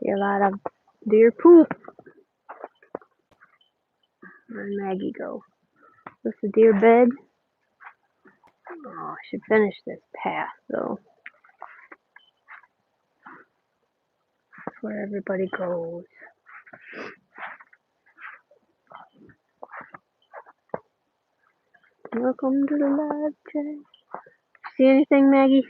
See a lot of deer poop. Where'd Maggie go? Is this a deer bed? Oh, I should finish this path though. That's where everybody goes. Welcome to the live chat. See anything, Maggie?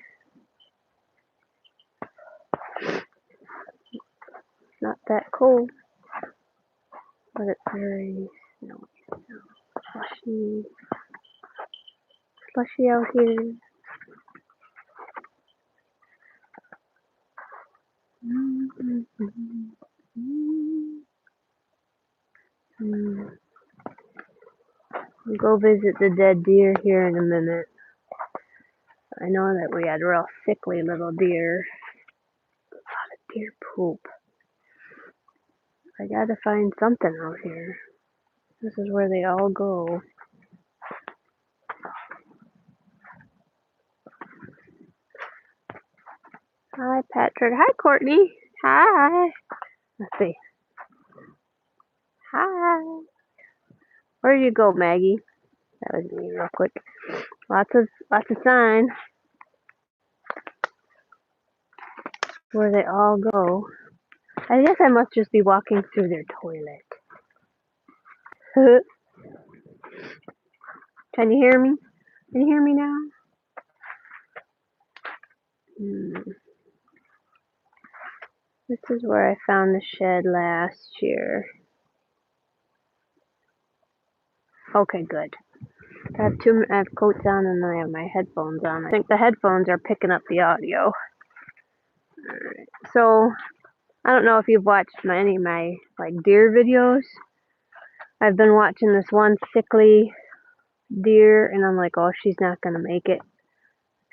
It's not that cold, but it's very snowy. Slushy. Slushy out here. We'll go visit the dead deer here in a minute. I know that we had real sickly little deer. A lot of deer poop. I gotta find something out here. This is where they all go. Hi, Patrick. Hi, Courtney. Hi. Let's see. Hi. Where do you go, Maggie? That was me, real quick. Lots of signs where they all go. I guess I must just be walking through their toilet. Can you hear me? Can you hear me now? This is where I found the shed last year. Okay, good. I have coats on and I have my headphones on. I think the headphones are picking up the audio. Alright. So I don't know if you've watched any of my deer videos. I've been watching this one sickly deer and I'm like, oh, she's not gonna make it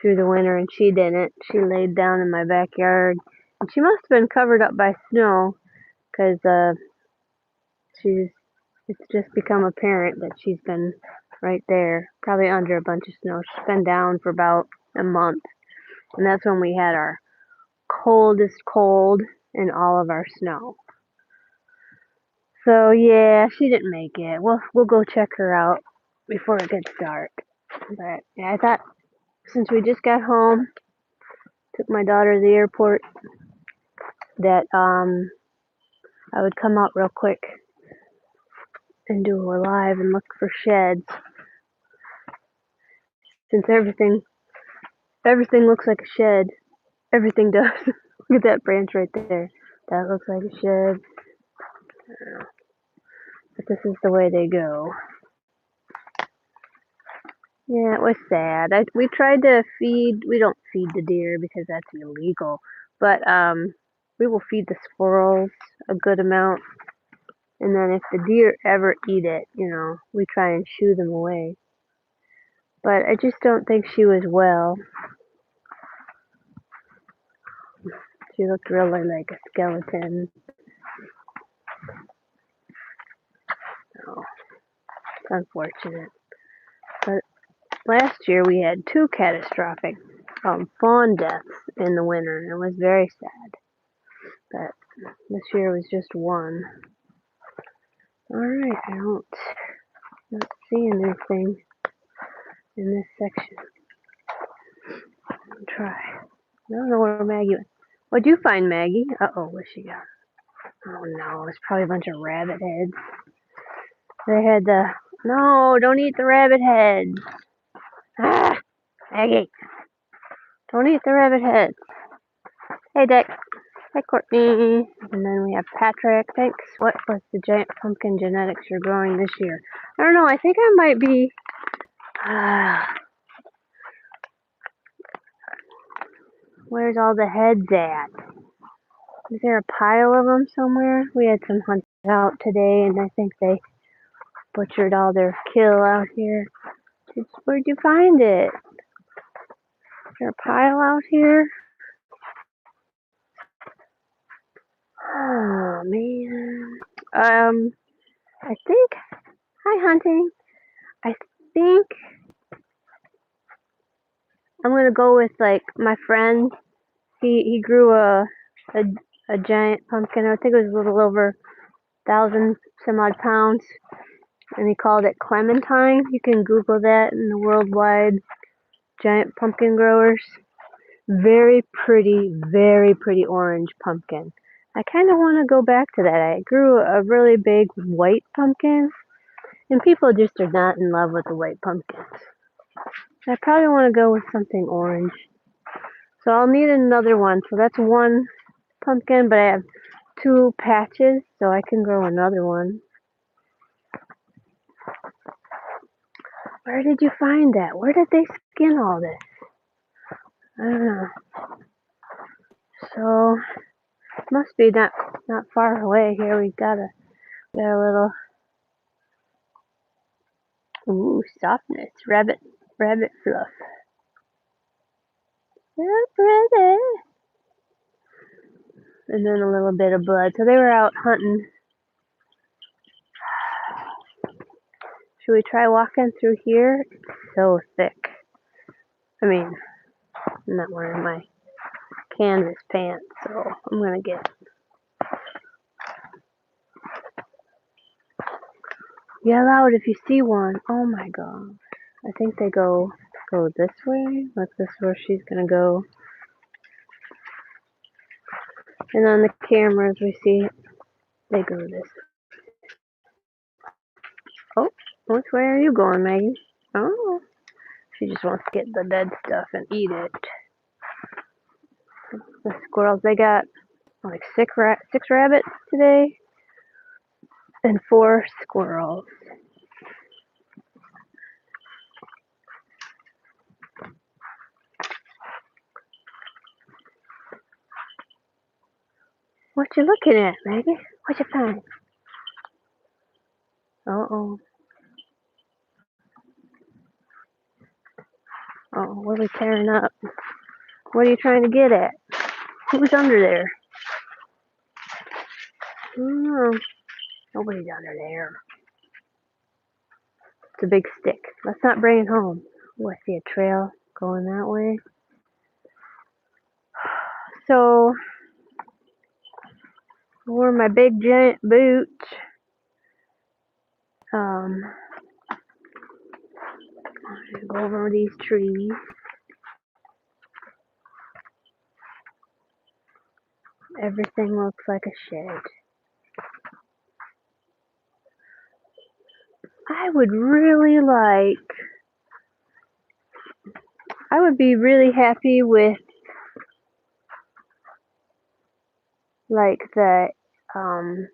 through the winter, and she didn't. She laid down in my backyard and she must have been covered up by snow because it's just become apparent that she's been right there, probably under a bunch of snow. She's been down for about a month, and that's when we had our coldest cold in all of our snow. So yeah, she didn't make it. We'll go check her out before it gets dark. But yeah, I thought since we just got home, took my daughter to the airport, that I would come out real quick and do a live and look for sheds. Since everything looks like a shed. Everything does. Look at that branch right there. That looks like a shed. But this is the way they go. Yeah, it was sad. We tried to feed. We don't feed the deer because that's illegal. But we will feed the squirrels a good amount. And then if the deer ever eat it, we try and shoo them away. But I just don't think she was well. She looked really like a skeleton. Oh, it's unfortunate. But last year we had 2 catastrophic fawn deaths in the winter, and it was very sad. But this year was just 1. Alright, I not seeing anything in this section. I'll try. I don't know where Maggie went. What'd you find, Maggie? Uh-oh, where's she gone? Oh no, it's probably a bunch of rabbit heads. They had no, don't eat the rabbit heads. Ah, Maggie, don't eat the rabbit heads. Hey, Dick. Hi, Courtney. And then we have Patrick. Thanks. What was the giant pumpkin genetics you're growing this year? I don't know. I think I might be. Where's all the heads at? Is there a pile of them somewhere? We had some hunters out today, and I think they butchered all their kill out here. Where'd you find it? Is there a pile out here? Oh man. I think. Hi, hunting. I think I'm gonna go with my friend. He grew a a giant pumpkin. I think it was a little over 1,000 some odd pounds, and he called it Clementine. You can Google that in the worldwide giant pumpkin growers. Very pretty orange pumpkin. I kind of want to go back to that. I grew a really big white pumpkin, and people just are not in love with the white pumpkins. I probably want to go with something orange. So I'll need another one. So that's one pumpkin, but I have 2 patches, so I can grow another one. Where did you find that? Where did they skin all this? I don't know. So must be not far away here. We got a little softness. Rabbit fluff. So pretty. And then a little bit of blood. So they were out hunting. Should we try walking through here? It's so thick. I mean, I'm not wearing my canvas pants, so I'm gonna get. Yell out if you see one. Oh my god. I think they go this way. Like this is where she's gonna go. And on the cameras we see they go this. Oh, which way are you going, Maggie? Oh, she just wants to get the dead stuff and eat it. The squirrels, they got like six rabbits today and 4 squirrels. What you looking at, Maggie? What you find? Uh-oh. Oh, what are we tearing up? What are you trying to get at? Who's under there? Oh, nobody's under there. It's a big stick. Let's not bring it home. Oh, I see a trail going that way. So, I wore my big giant boots. I'm gonna go over these trees. Everything looks like a shed. I would be really happy with like the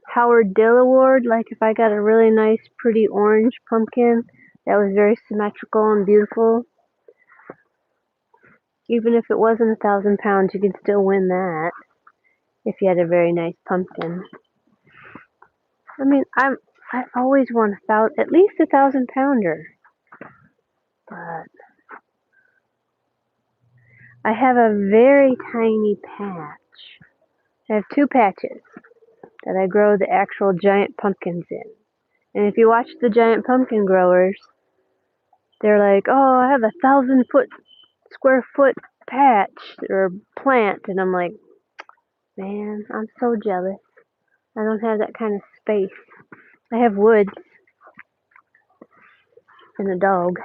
Howard Dill Award. Like if I got a really nice, pretty orange pumpkin that was very symmetrical and beautiful. Even if it wasn't 1,000 pounds, you could still win that if you had a very nice pumpkin. I mean, I've always won at least 1,000 pounder, but I have a very tiny patch. I have 2 patches that I grow the actual giant pumpkins in. And if you watch the giant pumpkin growers, they're like, oh, I have 1,000 square foot patch or plant. And I'm like, man, I'm so jealous. I don't have that kind of space. I have wood and a dog.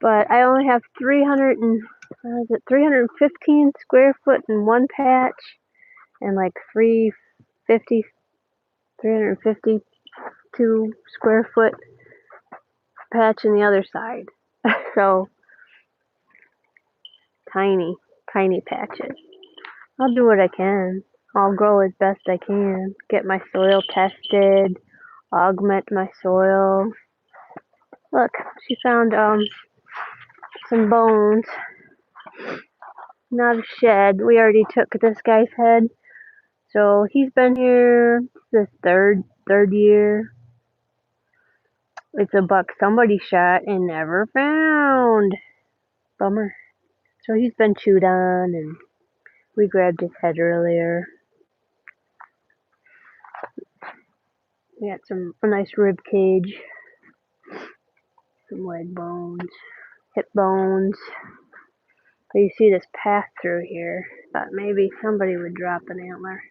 But I only have 315 square foot in one patch and like 352 square foot patch in the other side. So tiny patches. I'll do what I can. I'll grow as best I can. Get my soil tested, augment my soil. Look, she found some bones. Not a shed. We already took this guy's head. So he's been here the third year. It's a buck somebody shot and never found. Bummer. So he's been chewed on and we grabbed his head earlier. We got a nice rib cage, some leg bones, hip bones. But you see this path through here. Thought maybe somebody would drop an antler.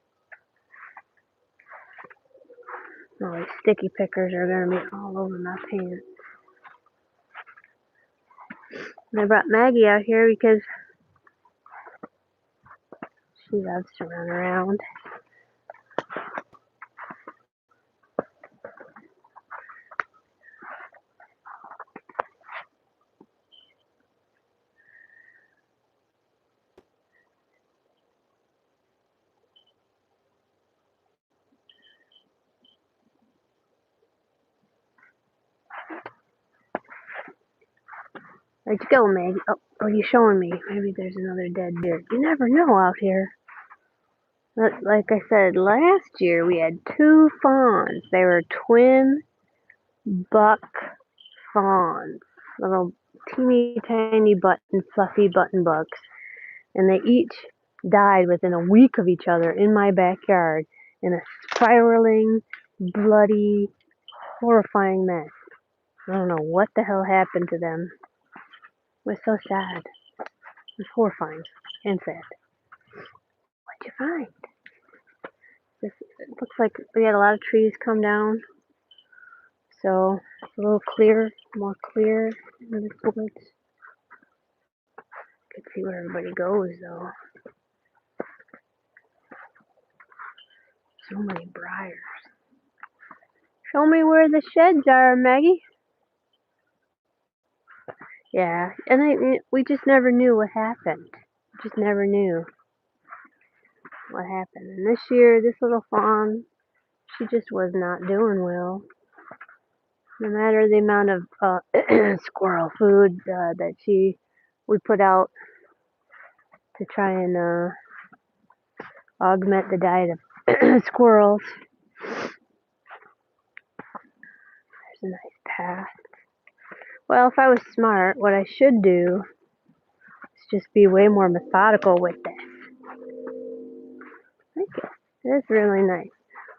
Oh, these sticky pickers are going to be all over my pants. And I brought Maggie out here because she loves to run around. Where'd you go, Maggie? Oh, what are you showing me? Maybe there's another dead deer. You never know out here. Like I said, last year we had 2 fawns. They were twin buck fawns. Little teeny tiny fluffy button bucks. And they each died within a week of each other in my backyard in a spiraling, bloody, horrifying mess. I don't know what the hell happened to them. It was so sad. It was horrifying and sad. What'd you find? This it looks like we had a lot of trees come down, so it's a little clear, more clear in the woods. Could see where everybody goes though. So many briars. Show me where the sheds are, Maggie. Yeah, and we just never knew what happened. Just never knew what happened. And this year, this little fawn, she just was not doing well. No matter the amount of squirrel food that we put out to try and augment the diet of squirrels. There's a nice path. Well, if I was smart, what I should do is just be way more methodical with this. Thank you. It's really nice.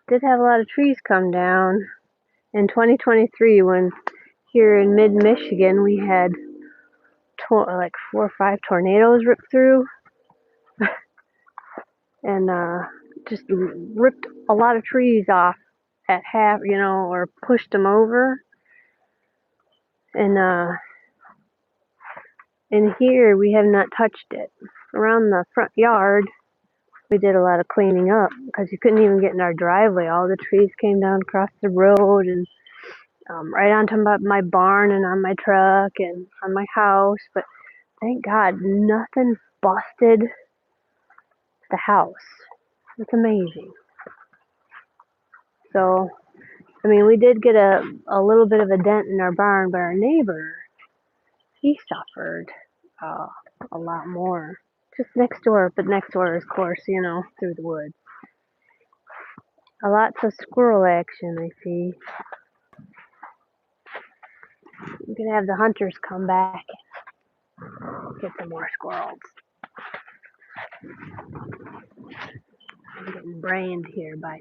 Did have a lot of trees come down in 2023 when here in mid-Michigan we had like 4 or 5 tornadoes rip through and just ripped a lot of trees off at half, or pushed them over. And in here we have not touched it. Around the front yard we did a lot of cleaning up because you couldn't even get in our driveway. All the trees came down across the road and right onto my barn and on my truck and on my house. But thank God nothing busted the house. It's amazing. So, I mean, we did get a little bit of a dent in our barn, but our neighbor, he suffered a lot more. Just next door, but next door is, of course, through the woods. A lots of squirrel action, I see. We can have the hunters come back and get some more squirrels. I'm getting brained here by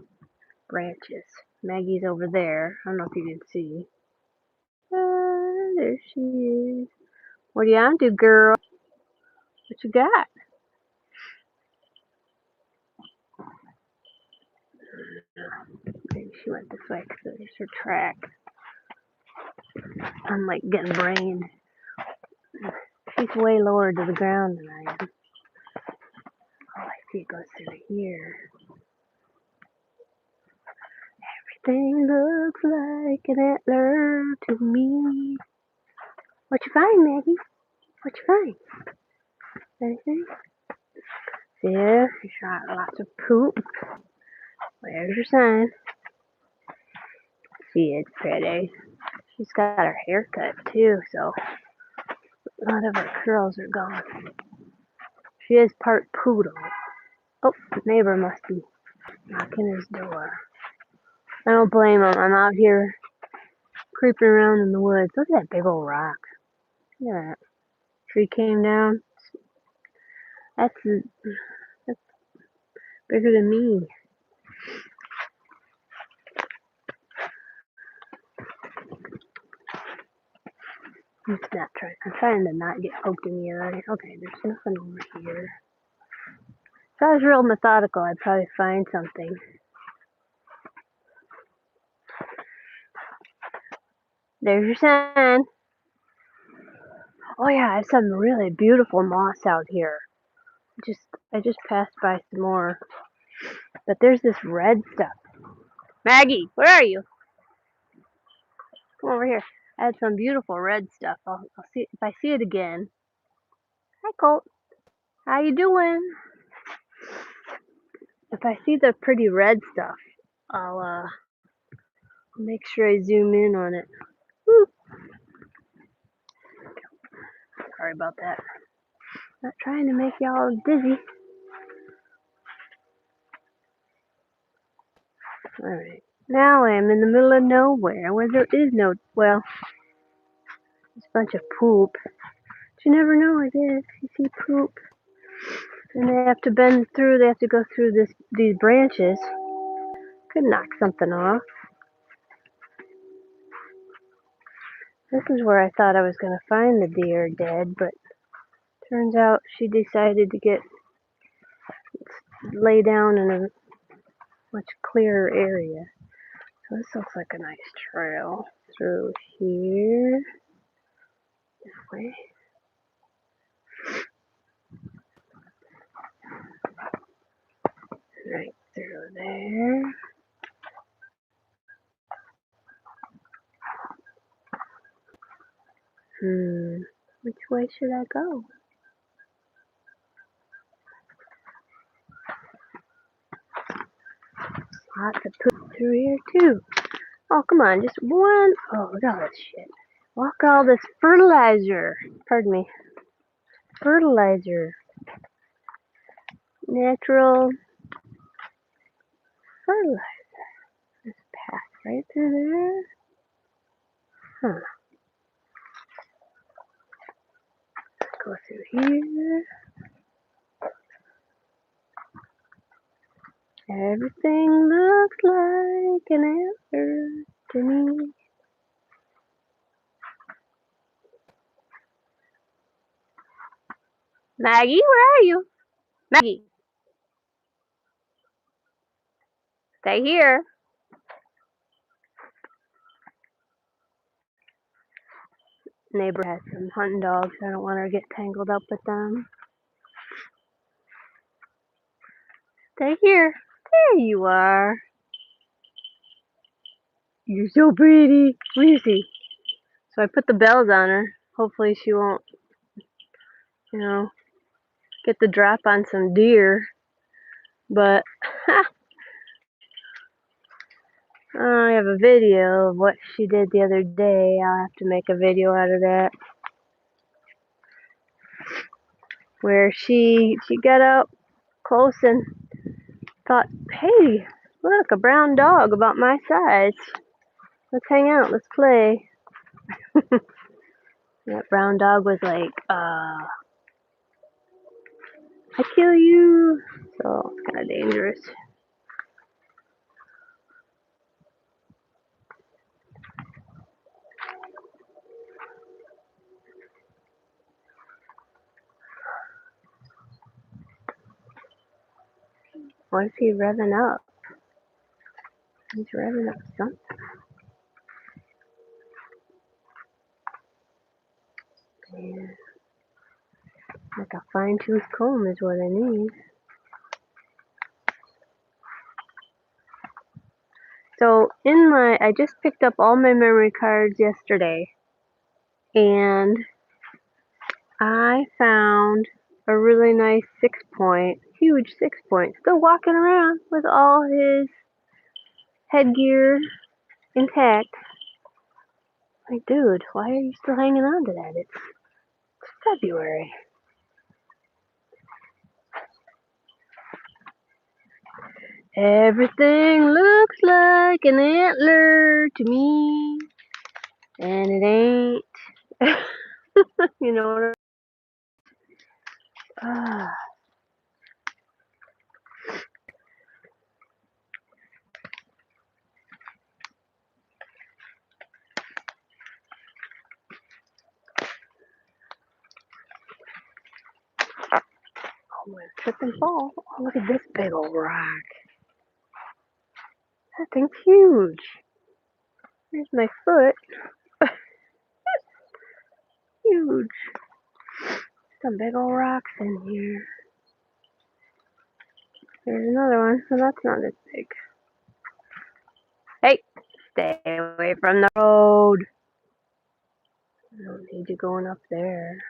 branches. Maggie's over there. I don't know if you can see. There she is. What are you on to, girl? What you got? Maybe she went this way because there's her track. I'm like getting brained. She's way lower to the ground than I am. Oh, I see it goes through here. Everything looks like an antler to me. What you find, Maggie? What you find? Anything? Yeah, she shot lots of poop. There's your sign. She is pretty. She's got her hair cut too, so a lot of her curls are gone. She is part poodle. Oh, the neighbor must be knocking his door. I don't blame him. I'm out here creeping around in the woods. Look at that big old rock. Look at that. Tree came down. That's bigger than me. I'm trying to not get poked in the eye. Okay, there's nothing over here. If I was real methodical, I'd probably find something. There's your sign. Oh yeah, I have some really beautiful moss out here. I just passed by some more. But there's this red stuff. Maggie, where are you? Come over here. I had some beautiful red stuff. I'll see if I see it again. Hi, Colt. How you doing? If I see the pretty red stuff, I'll make sure I zoom in on it. Woo. Sorry about that. Not trying to make y'all dizzy. Alright. Now I am in the middle of nowhere where there is no, well, it's a bunch of poop. But you never know, I guess. You see poop. And they have to they have to go through these branches. Could knock something off. This is where I thought I was going to find the deer dead, but turns out she decided to lay down in a much clearer area. So this looks like a nice trail through here. This way. Right through there. Which way should I go? Lots of poop through here too. Oh, come on, just one. Oh, look at all this shit. Look at all this fertilizer. Pardon me. Fertilizer. Natural fertilizer. This path right through there. Huh. Let's go through here. Everything looks like an answer to me. Maggie, where are you? Maggie, stay here. Neighbor has some hunting dogs. I don't want her to get tangled up with them. Stay here. There you are. You're so pretty. What do you see? So I put the bells on her. Hopefully she won't, get the drop on some deer. But I have a video of what she did the other day. I'll have to make a video out of that. Where she got up close and thought, hey, look, a brown dog about my size. Let's hang out, let's play. That brown dog was like, I kill you. So it's kind of dangerous. What is he revving up? He's revving up something. Yeah. Like a fine-tooth comb is what I need. So I just picked up all my memory cards yesterday, and I found a really nice 6-point, huge 6-point, still walking around with all his headgear intact. Like, dude, why are you still hanging on to that? It's February. Everything looks like an antler to me, and it ain't. You know what I Trip and fall. Oh, look at this big old rock. That thing's huge. There's my foot. Huge. Some big old rocks in here. There's another one. Well, that's not as big. Hey, stay away from the road. I don't need you going up there.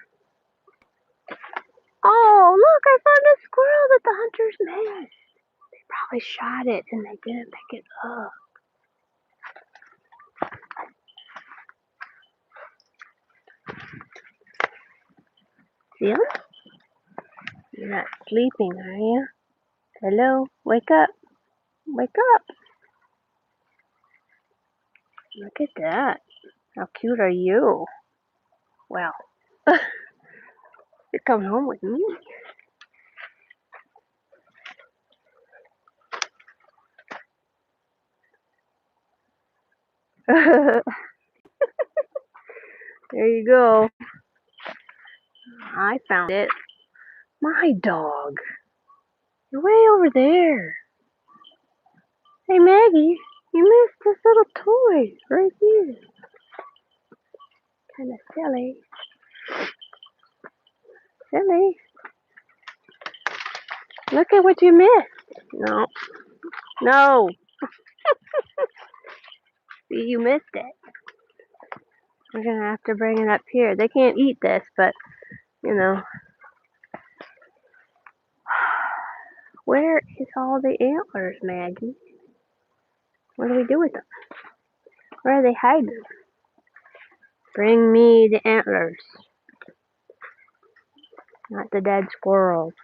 Oh, look, I found a squirrel that the hunters missed. They probably shot it and they didn't pick it up. See him? You're not sleeping, are you? Hello? Wake up. Wake up. Look at that. How cute are you? Well, you're coming home with me. There you go. I found it. My dog. You're way over there. Hey, Maggie, you missed this little toy right here. Kind of silly. Silly. Look at what you missed. No. No. See, you missed it. We're going to have to bring it up here. They can't eat this, but, you know. Where is all the antlers, Maggie? What do we do with them? Where are they hiding? Bring me the antlers. Not the dead squirrels.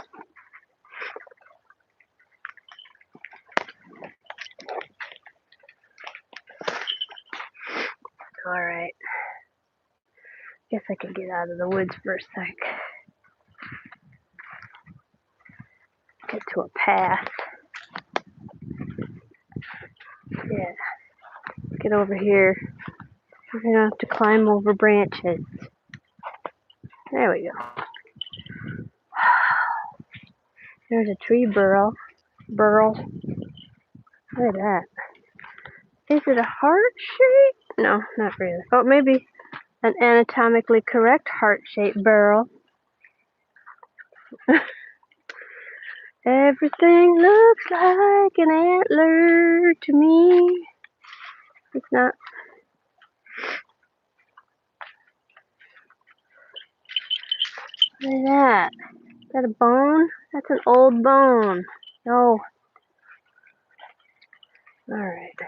Alright. Guess I can get out of the woods for a sec. Get to a path. Yeah. Get over here. We're going to have to climb over branches. There we go. There's a tree burrow. Look at that. Is it a heart shape? No, not really. Oh, maybe an anatomically correct heart-shaped burrow. Everything looks like an antler to me. It's not. What is that? Is that a bone? That's an old bone. No. Alright.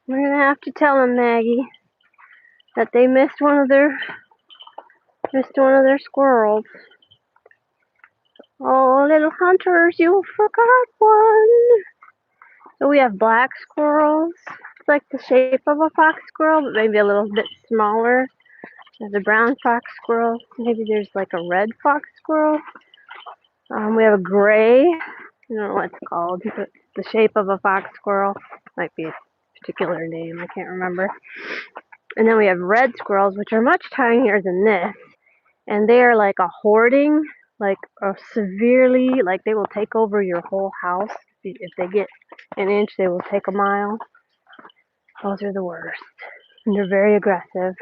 We're gonna have to tell them, Maggie, that they missed one of their squirrels. Oh, little hunters, you forgot one. So we have black squirrels. It's like the shape of a fox squirrel, but maybe a little bit smaller. There's a brown fox squirrel. Maybe there's like a red fox squirrel. We have a gray. I don't know what it's called. But the shape of a fox squirrel. Might be a particular name. I can't remember. And then we have red squirrels, which are much tinier than this. And they are like a hoarding, like a severely, like they will take over your whole house. If they get an inch, they will take a mile. Those are the worst. And they're very aggressive.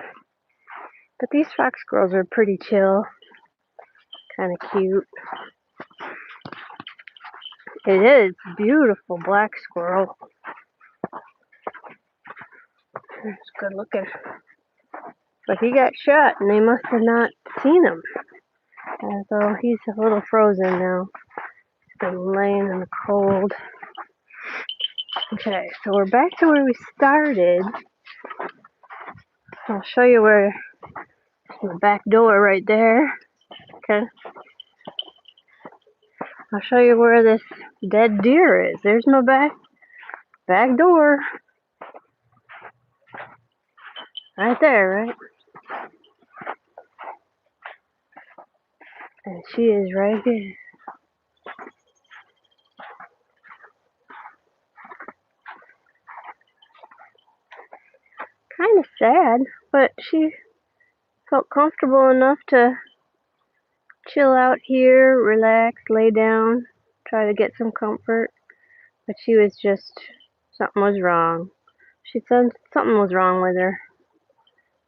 But these fox squirrels are pretty chill. Kind of cute. It is beautiful black squirrel. It's good looking. But he got shot and they must have not seen him. And so he's a little frozen now. He's been laying in the cold. Okay, so we're back to where we started. I'll show you where the back door right there. Okay. I'll show you where this dead deer is. There's my back door. Right there, right? And she is right here. Kind of sad, but she felt comfortable enough to chill out here, relax, lay down, try to get some comfort. But she was just, something was wrong. She said something was wrong with her,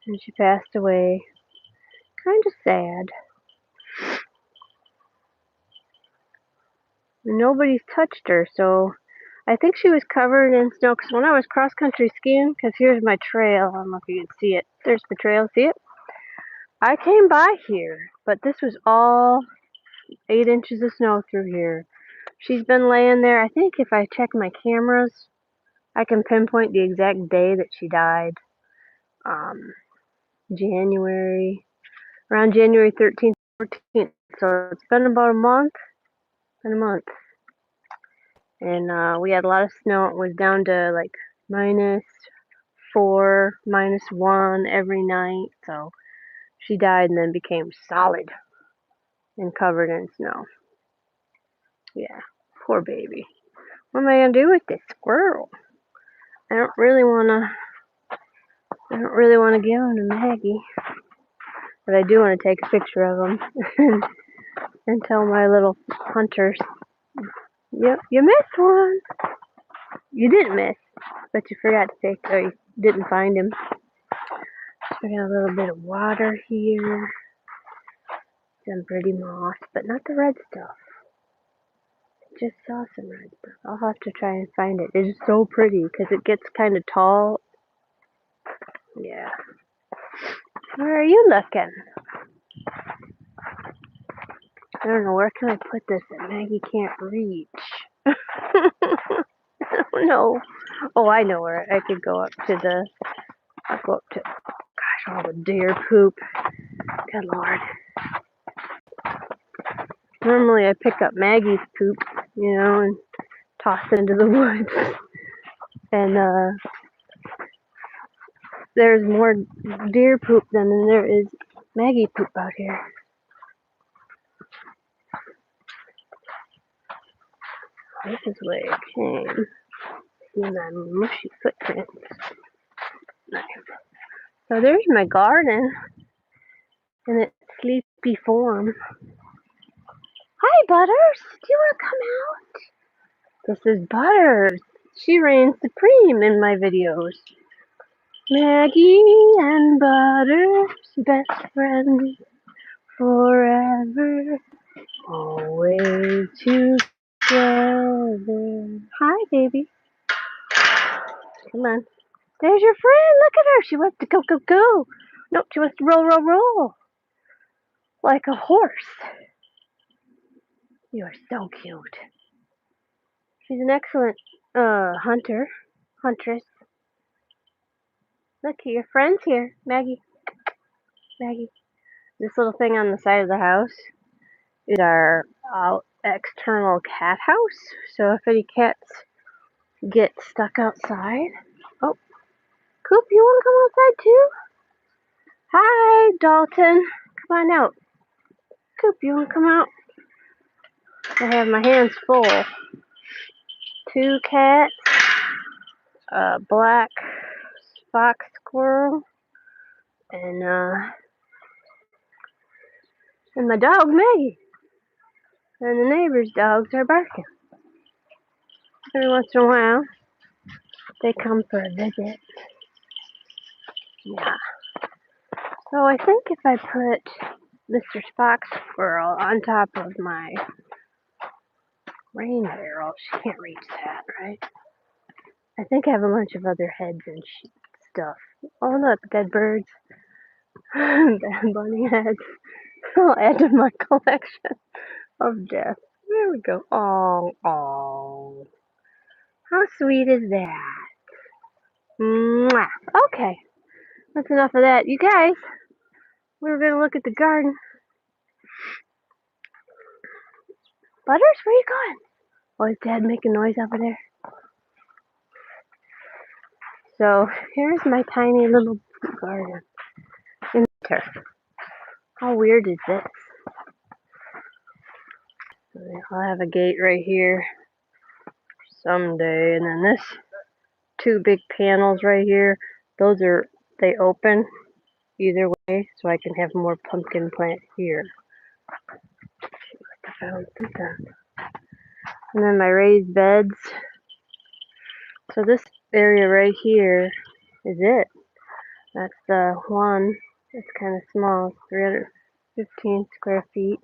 and she passed away. Kind of sad. Nobody's touched her, so I think she was covered in snow. Because when I was cross-country skiing, because here's my trail. I don't know if you can see it. There's the trail. See it? I came by here, but this was all 8 inches of snow through here. She's been laying there. I think if I check my cameras, I can pinpoint the exact day that she died. January, around January 13th, 14th. So it's been about a month. Been a month. And we had a lot of snow. It was down to like -4, -1 every night. So she died and then became solid and covered in snow. Yeah, poor baby. What am I gonna do with this squirrel? I don't really wanna give him to Maggie, but I do want to take a picture of him and tell my little hunters, yep, you missed one. You didn't miss, but you forgot to take, or you didn't find him. So we got a little bit of water here, some pretty moss, but not the red stuff. Just saw some red stuff. I'll have to try and find it. It is so pretty because it gets kind of tall. Yeah. Where are you looking? I don't know, where can I put this that Maggie can't reach? No. Oh, I know where. I could go up to gosh, all the deer poop. Good Lord. Normally I pick up Maggie's poop, and toss it into the woods. And there's more deer poop than there is Maggie poop out here. This is where it came. See my mushy footprints. Nice. So there's my garden in its sleepy form. Hi, Butters. Do you want to come out? This is Butters. She reigns supreme in my videos. Maggie and Butters, best friends forever, always together. Hi, baby. Come on. There's your friend. Look at her. She wants to go, go, go. Nope, she wants to roll, roll, roll. Like a horse. You are so cute. She's an excellent huntress. Look, your friend's here. Maggie. Maggie. This little thing on the side of the house is our external cat house. So if any cats get stuck outside. Oh, Coop, you want to come outside too? Hi, Dalton. Come on out. Coop, you want to come out? I have my hands full. 2 cats, a black fox squirrel, and my dog Maggie. And the neighbors' dogs are barking. Every once in a while, they come for a visit. Yeah. So I think if I put Mr. Fox Squirrel on top of my rain barrel, she can't reach that, right? I think I have a bunch of other heads and stuff. Oh look, dead birds. Dead bunny heads. I'll add to my collection of death. There we go. Oh. How sweet is that? Mwah. Okay. That's enough of that. You guys, we were going to look at the garden. Butters, where you going? Oh, is Dad making noise over there? So, here's my tiny little garden. In winter. How weird is this? I'll have a gate right here someday, and then this 2 big panels right here, they open either way, so I can have more pumpkin plant here. And then my raised beds. So this area right here is it. That's the one. It's kind of small. It's 315 square feet.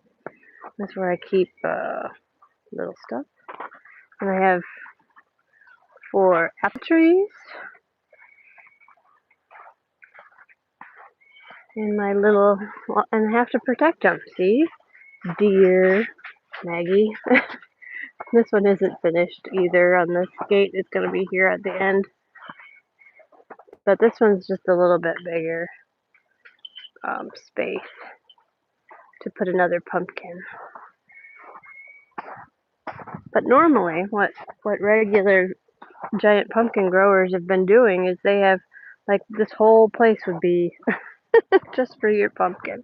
That's where I keep little stuff. And I have 4 apple trees in my little, and I have to protect them. See, deer, Maggie. This one isn't finished either. On this gate, it's gonna be here at the end. But this one's just a little bit bigger space to put another pumpkin. But normally, what regular giant pumpkin growers have been doing is they have, like, this whole place would be just for your pumpkin.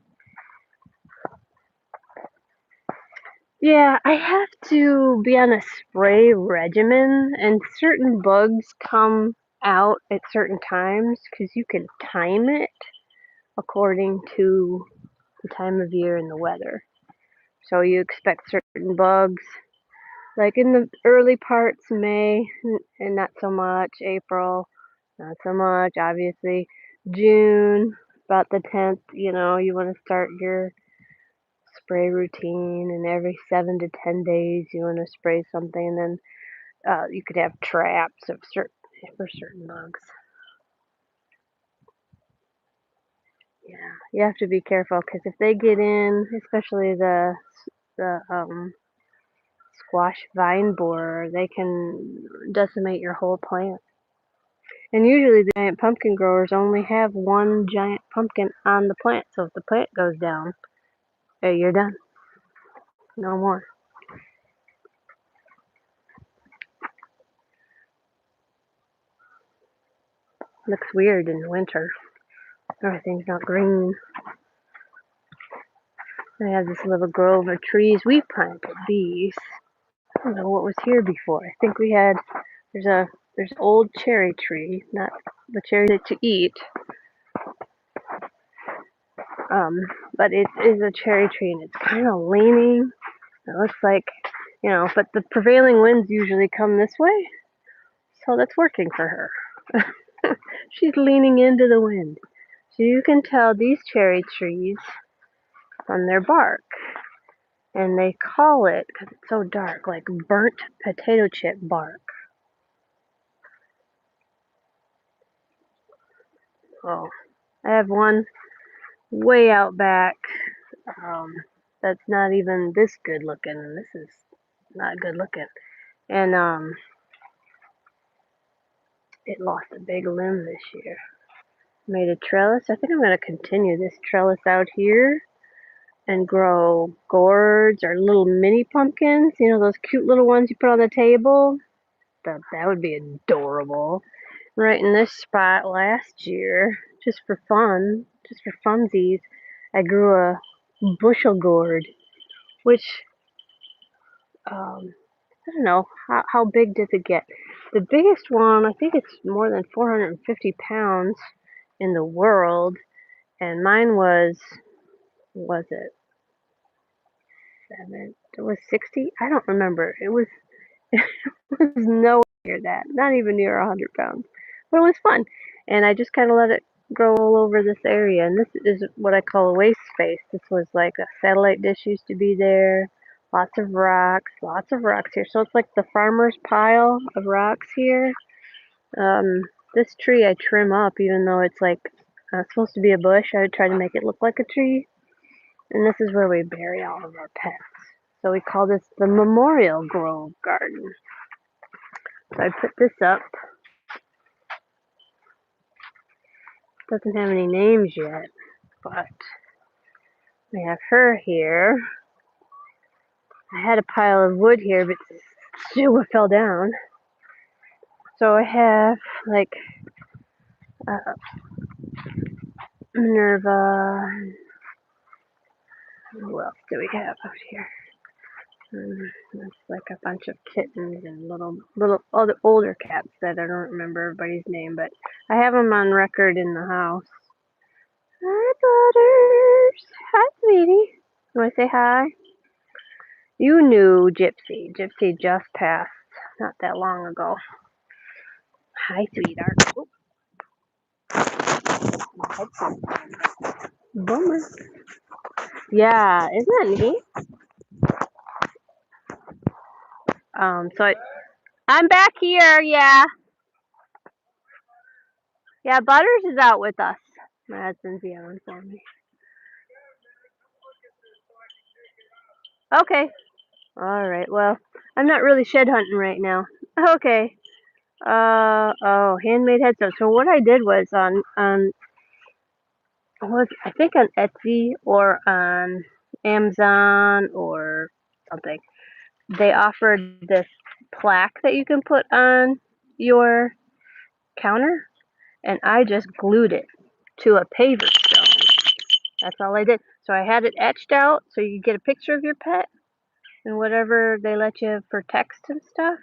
Yeah, I have to be on a spray regimen, and certain bugs come out at certain times because you can time it according to the time of year and the weather. So you expect certain bugs, like in the early parts, May, and not so much. April, not so much, obviously. June, about the 10th, you want to start your spray routine, and every 7 to 10 days you want to spray something, and then you could have traps for certain bugs. Yeah, you have to be careful because if they get in, especially the squash vine borer, they can decimate your whole plant. And usually the giant pumpkin growers only have one giant pumpkin on the plant, so if the plant goes down, you're done. No more. Looks weird in the winter. Everything's not green. I have this little grove of trees. We planted these. I don't know what was here before. I think we had, there's an old cherry tree, not the cherry that you eat, but it is a cherry tree, and it's kind of leaning. It looks like, but the prevailing winds usually come this way, so that's working for her. She's leaning into the wind. So you can tell these cherry trees from their bark. And they call it, because it's so dark, like burnt potato chip bark. Oh, I have one way out back that's not even this good looking. This is not good looking. And it lost a big limb this year. Made a trellis. I think I'm going to continue this trellis out here and grow gourds or little mini pumpkins. Those cute little ones you put on the table? That would be adorable. Right in this spot last year, just for fun, just for funsies, I grew a bushel gourd, which, I don't know, how big does it get? The biggest one, I think it's more than 450 pounds in the world, and mine was it 7? It was 60? I don't remember. It was, it was nowhere near that, not even near 100 pounds, but it was fun, and I just kind of let it grow all over this area. And this is what I call a waste space. This was like a satellite dish used to be there. Lots of rocks here. So it's like the farmer's pile of rocks here. This tree I trim up, even though it's like supposed to be a bush. I would try to make it look like a tree. And this is where we bury all of our pets. So we call this the Memorial Grove Garden. So I put this up. Doesn't have any names yet, but we have her here. I had a pile of wood here, but it fell down. So I have like Minerva. Who else do we have out here? It's like a bunch of kittens and little other older cats that I don't remember everybody's name, but I have them on record in the house. Hi, Butters. Hi, sweetie. You want to say hi? You knew Gypsy. Gypsy just passed not that long ago. Hi, sweetheart. Oop, my headphones. Bummer. Yeah, isn't that neat? I'm back here. Yeah, yeah. Butters is out with us. My husband's yelling for me. Okay. All right. Well, I'm not really shed hunting right now. Okay. Oh, handmade headset. So what I did was on was I think on Etsy or on Amazon or something. They offered this plaque that you can put on your counter, and I just glued it to a paver stone. That's all I did. So I had it etched out so you get a picture of your pet and whatever they let you for text and stuff.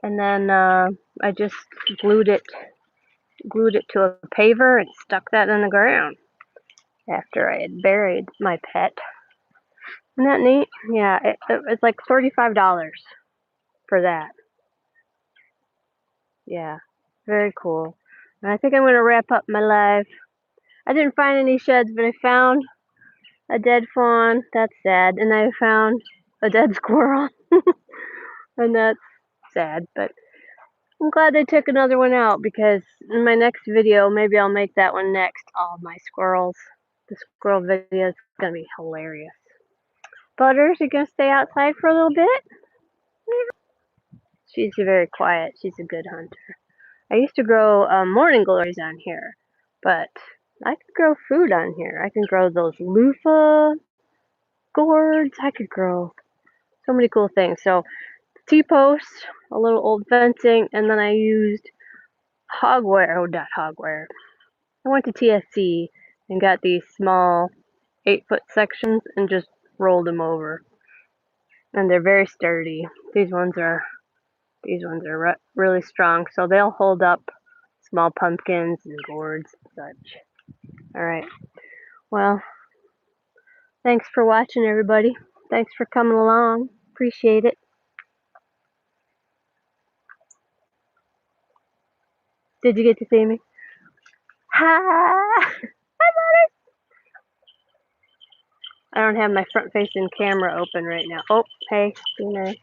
And then I just glued it to a paver and stuck that in the ground after I had buried my pet. Isn't that neat? Yeah, it's like $35 for that. Yeah, very cool. And I think I'm gonna wrap up my life. I didn't find any sheds, but I found a dead fawn. That's sad. And I found a dead squirrel, and that's sad. But I'm glad they took another one out because in my next video, maybe I'll make that one next. All my squirrels. The squirrel video is gonna be hilarious. Butters, you gonna stay outside for a little bit? She's very quiet. She's a good hunter. I used to grow morning glories on here, but I could grow food on here. I can grow those loofah gourds. I could grow so many cool things. So T-posts, a little old fencing, and then I used hogware. Oh, not hogware. I went to TSC and got these small 8-foot sections and just rolled them over, and they're very sturdy. These ones are really strong, so they'll hold up small pumpkins and gourds and such. All right. Well, thanks for watching, everybody. Thanks for coming along. Appreciate it. Did you get to see me? Ha! I don't have my front-facing camera open right now. Oh, hey, be nice.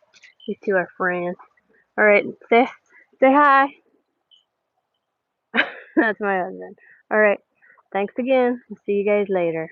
These two are friends. All right, say hi. That's my husband. All right. Thanks again. See you guys later.